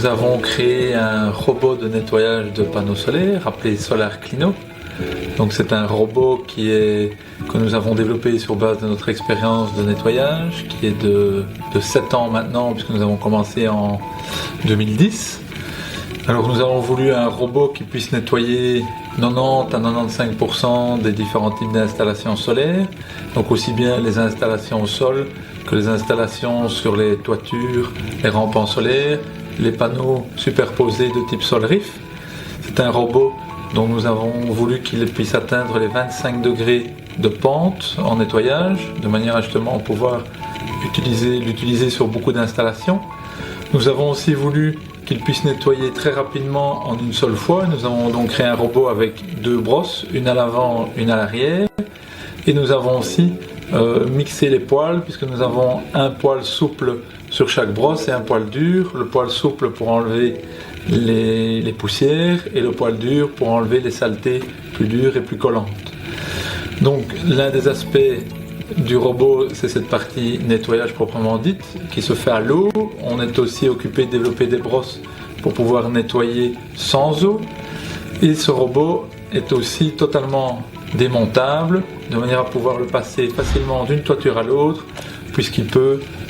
nous avons créé un robot de nettoyage de panneaux solaires appelé Solar Clino. Donc c'est un robot que nous avons développé sur base de notre expérience de nettoyage, qui est de 7 ans maintenant, puisque nous avons commencé en 2010. Alors nous avons voulu un robot qui puisse nettoyer 90 à 95% des différents types d'installations solaires, donc aussi bien les installations au sol que les installations sur les toitures, les rampants solaires, les panneaux superposés de type SolRIF. C'est un robot dont nous avons voulu qu'il puisse atteindre les 25 degrés de pente en nettoyage, de manière à justement pouvoir l'utiliser sur beaucoup d'installations. Nous avons aussi voulu qu'il puisse nettoyer très rapidement en une seule fois. Nous avons donc créé un robot avec 2 brosses, une à l'avant, une à l'arrière. Et nous avons aussi mixé les poils, puisque nous avons un poil souple sur chaque brosse et un poil dur. Le poil souple pour enlever les poussières et le poil dur pour enlever les saletés plus dures et plus collantes. Donc l'un des aspects du robot, c'est cette partie nettoyage proprement dite qui se fait à l'eau. On est aussi occupé de développer des brosses pour pouvoir nettoyer sans eau. Et ce robot est aussi totalement démontable de manière à pouvoir le passer facilement d'une toiture à l'autre,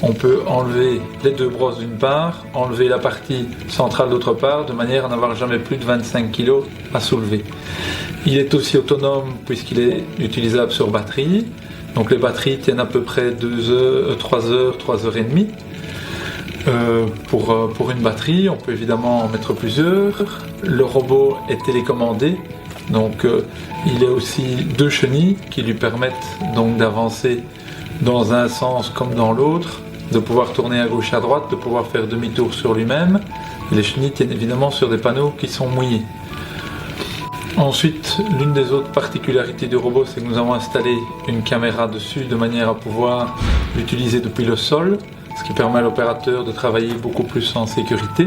on peut enlever les 2 brosses d'une part, enlever la partie centrale d'autre part, de manière à n'avoir jamais plus de 25 kg à soulever. Il est aussi autonome puisqu'il est utilisable sur batterie. Donc les batteries tiennent à peu près 3 heures et demie. Pour une batterie, on peut évidemment en mettre plusieurs. Le robot est télécommandé, donc il a aussi 2 chenilles qui lui permettent donc d'avancer dans un sens comme dans l'autre, de pouvoir tourner à gauche à droite, de pouvoir faire demi-tour sur lui-même. Et les chenilles tiennent évidemment sur des panneaux qui sont mouillés. Ensuite, l'une des autres particularités du robot, c'est que nous avons installé une caméra dessus de manière à pouvoir l'utiliser depuis le sol, ce qui permet à l'opérateur de travailler beaucoup plus en sécurité.